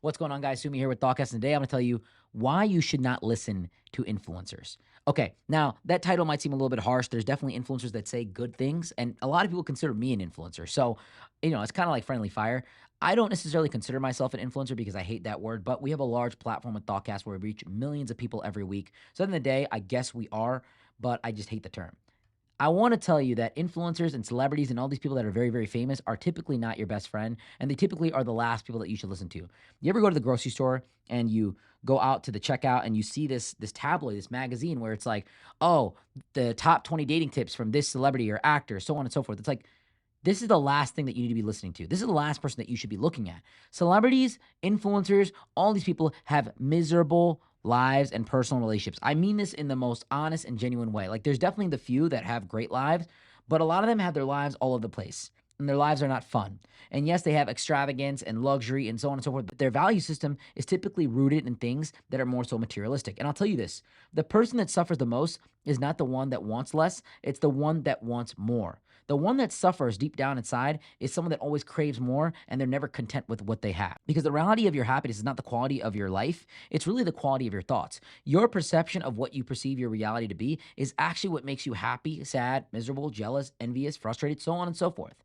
What's going on, guys? Sumi here with Thoughtcast, and today I'm going to tell you why you should not listen to influencers. Okay, now that title might seem a little bit harsh. There's definitely influencers that say good things, and a lot of people consider me an influencer. So, it's kind of like friendly fire. I don't necessarily consider myself an influencer because I hate that word, but we have a large platform with Thoughtcast where we reach millions of people every week. So, at the end of the day, I guess we are, but I just hate the term. I want to tell you that influencers and celebrities and all these people that are very, very famous are typically not your best friend, and they typically are the last people that you should listen to. You ever go to the grocery store and you go out to the checkout and you see this tabloid, this magazine where it's like, oh, the top 20 dating tips from this celebrity or actor, so on and so forth. It's like this is the last thing that you need to be listening to. This is the last person that you should be looking at. Celebrities, influencers, all these people have miserable lives and personal relationships. I mean this in the most honest and genuine way. Like, there's definitely the few that have great lives, but a lot of them have their lives all over the place. And their lives are not fun. And yes, they have extravagance and luxury and so on and so forth, but their value system is typically rooted in things that are more so materialistic. And I'll tell you this, the person that suffers the most is not the one that wants less, it's the one that wants more. The one that suffers deep down inside is someone that always craves more and they're never content with what they have. Because the reality of your happiness is not the quality of your life, it's really the quality of your thoughts. Your perception of what you perceive your reality to be is actually what makes you happy, sad, miserable, jealous, envious, frustrated, so on and so forth.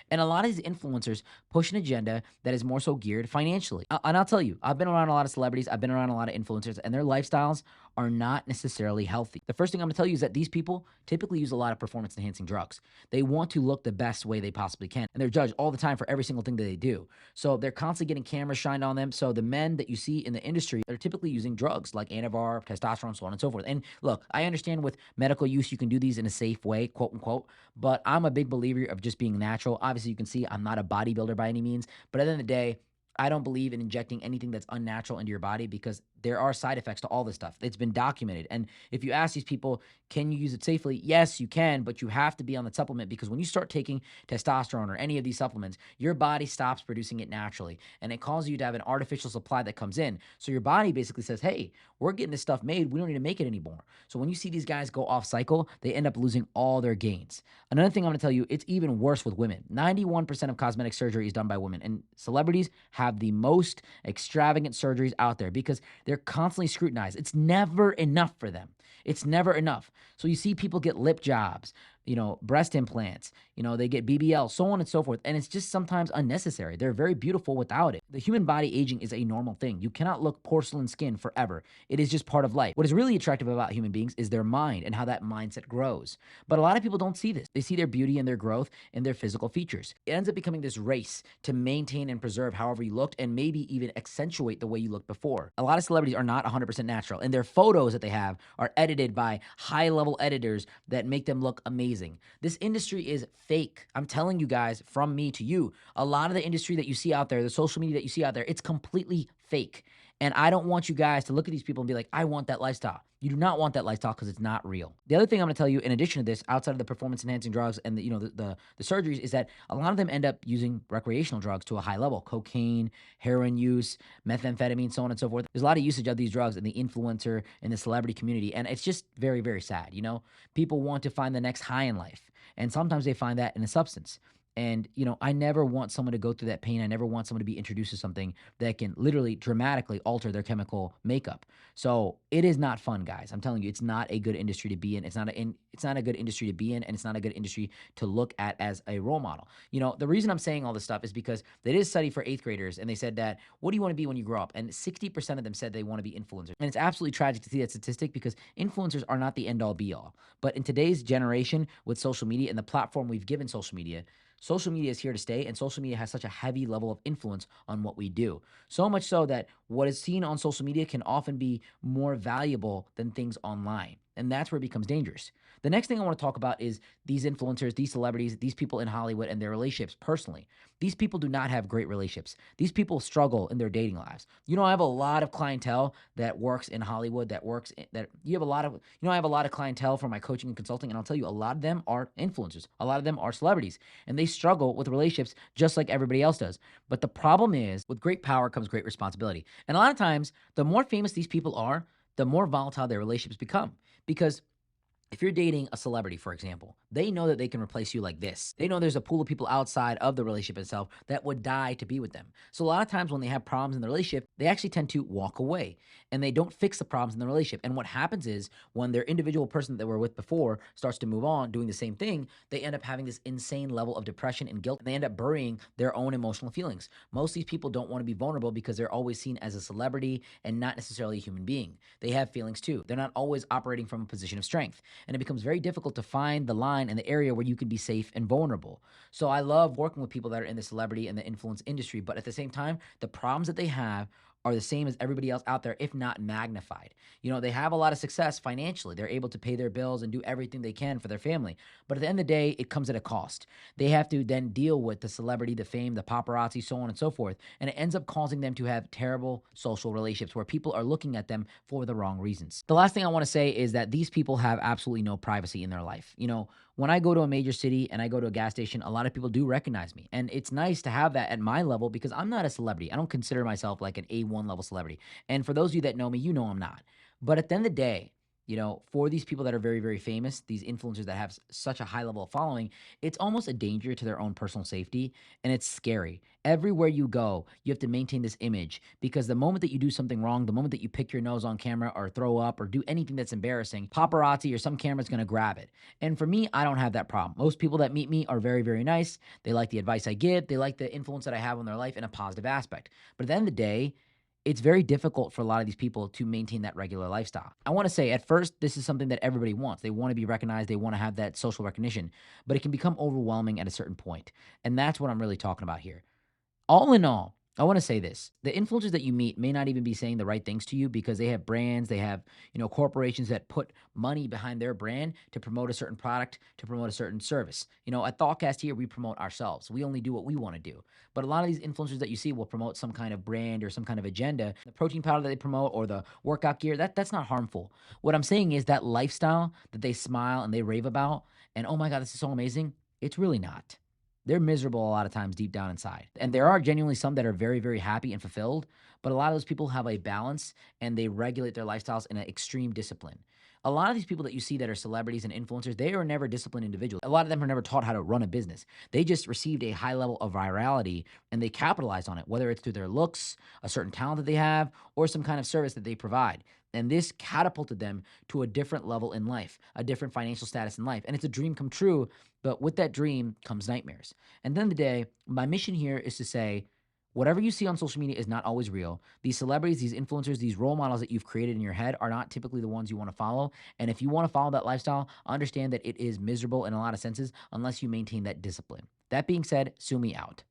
And a lot of these influencers push an agenda that is more so geared financially. And I'll tell you, I've been around a lot of celebrities, I've been around a lot of influencers, and their lifestyles are not necessarily healthy. The first thing I'm gonna tell you is that these people typically use a lot of performance enhancing drugs. They want to look the best way they possibly can, and they're judged all the time for every single thing that they do. So they're constantly getting cameras shined on them. So the men that you see in the industry are typically using drugs like Anavar, testosterone, so on and so forth. And look, I understand with medical use, you can do these in a safe way, quote unquote, but I'm a big believer of just being natural. Obviously, you can see I'm not a bodybuilder by any means, but at the end of the day, I don't believe in injecting anything that's unnatural into your body because there are side effects to all this stuff. It's been documented. And if you ask these people, can you use it safely? Yes, you can, but you have to be on the supplement because when you start taking testosterone or any of these supplements, your body stops producing it naturally and it causes you to have an artificial supply that comes in. So your body basically says, hey, we're getting this stuff made. We don't need to make it anymore. So when you see these guys go off cycle, they end up losing all their gains. Another thing I'm going to tell you, it's even worse with women. 91% of cosmetic surgery is done by women, and celebrities have the most extravagant surgeries out there because they're constantly scrutinized. It's never enough for them. It's never enough. So you see people get lip jobs, breast implants, they get BBL, so on and so forth. And it's just sometimes unnecessary. They're very beautiful without it. The human body aging is a normal thing. You cannot look porcelain skin forever. It is just part of life. What is really attractive about human beings is their mind and how that mindset grows. But a lot of people don't see this. They see their beauty and their growth in their physical features. It ends up becoming this race to maintain and preserve however you looked and maybe even accentuate the way you looked before. A lot of celebrities are not 100% natural, and their photos that they have are edited by high-level editors that make them look amazing. This industry is fake. I'm telling you guys, from me to you, a lot of the industry that you see out there, the social media that you see out there, it's completely fake. And I don't want you guys to look at these people and be like, I want that lifestyle. You do not want that lifestyle because it's not real. The other thing I'm going to tell you, in addition to this, outside of the performance enhancing drugs and the surgeries, is that a lot of them end up using recreational drugs to a high level: cocaine, heroin use, methamphetamine, so on and so forth. There's a lot of usage of these drugs in the influencer and the celebrity community, and it's just very, very sad. People want to find the next high in life, and sometimes they find that in a substance. And, I never want someone to go through that pain. I never want someone to be introduced to something that can literally dramatically alter their chemical makeup. So it is not fun, guys. I'm telling you, it's not a good industry to be in. It's not a good industry to be in, and it's not a good industry to look at as a role model. The reason I'm saying all this stuff is because they did a study for 8th graders, and they said that, what do you want to be when you grow up? And 60% of them said they want to be influencers. And it's absolutely tragic to see that statistic because influencers are not the end all be all. But in today's generation with social media and the platform we've given social media is here to stay, and social media has such a heavy level of influence on what we do. So much so that what is seen on social media can often be more valuable than things online. And that's where it becomes dangerous. The next thing I want to talk about is these influencers, these celebrities, these people in Hollywood and their relationships personally. These people do not have great relationships. These people struggle in their dating lives. I have a lot of clientele that works in Hollywood, I have a lot of clientele for my coaching and consulting, and I'll tell you, a lot of them are influencers. A lot of them are celebrities, and they struggle with relationships just like everybody else does. But the problem is, with great power comes great responsibility. And a lot of times, the more famous these people are, the more volatile their relationships become. Because if you're dating a celebrity, for example, they know that they can replace you like this. They know there's a pool of people outside of the relationship itself that would die to be with them. So a lot of times when they have problems in the relationship, they actually tend to walk away and they don't fix the problems in the relationship. And what happens is when their individual person that they were with before starts to move on, doing the same thing, they end up having this insane level of depression and guilt. And they end up burying their own emotional feelings. Most of these people don't want to be vulnerable because they're always seen as a celebrity and not necessarily a human being. They have feelings too. They're not always operating from a position of strength. And it becomes very difficult to find the line and the area where you can be safe and vulnerable. So I love working with people that are in the celebrity and the influence industry, but at the same time, the problems that they have are the same as everybody else out there, if not magnified. They have a lot of success financially. They're able to pay their bills and do everything they can for their family. But at the end of the day, it comes at a cost. They have to then deal with the celebrity, the fame, the paparazzi, so on and so forth. And it ends up causing them to have terrible social relationships where people are looking at them for the wrong reasons. The last thing I want to say is that these people have absolutely no privacy in their life. When I go to a major city and I go to a gas station, a lot of people do recognize me. And it's nice to have that at my level because I'm not a celebrity. I don't consider myself like an A1 level celebrity. And for those of you that know me, you know I'm not. But at the end of the day, for these people that are very, very famous, these influencers that have such a high level of following, it's almost a danger to their own personal safety. And it's scary. Everywhere you go, you have to maintain this image because the moment that you do something wrong, the moment that you pick your nose on camera or throw up or do anything that's embarrassing, paparazzi or some camera's gonna grab it. And for me, I don't have that problem. Most people that meet me are very, very nice. They like the advice I give, they like the influence that I have on their life in a positive aspect. But at the end of the day, it's very difficult for a lot of these people to maintain that regular lifestyle. I want to say at first, this is something that everybody wants. They want to be recognized, they want to have that social recognition, but it can become overwhelming at a certain point. And that's what I'm really talking about here. All in all, I want to say this. The influencers that you meet may not even be saying the right things to you because they have brands, they have, corporations that put money behind their brand to promote a certain product, to promote a certain service. At Thoughtcast here, we promote ourselves. We only do what we want to do. But a lot of these influencers that you see will promote some kind of brand or some kind of agenda. The protein powder that they promote or the workout gear, that's not harmful. What I'm saying is that lifestyle that they smile and they rave about, and oh my God, this is so amazing, it's really not. They're miserable a lot of times deep down inside. And there are genuinely some that are very, very happy and fulfilled, but a lot of those people have a balance and they regulate their lifestyles in an extreme discipline. A lot of these people that you see that are celebrities and influencers, they are never disciplined individuals. A lot of them are never taught how to run a business. They just received a high level of virality and they capitalize on it, whether it's through their looks, a certain talent that they have, or some kind of service that they provide. And this catapulted them to a different level in life, a different financial status in life. And it's a dream come true, but with that dream comes nightmares. And then the day, my mission here is to say, whatever you see on social media is not always real. These celebrities, these influencers, these role models that you've created in your head are not typically the ones you want to follow. And if you want to follow that lifestyle, understand that it is miserable in a lot of senses unless you maintain that discipline. That being said, sue me out.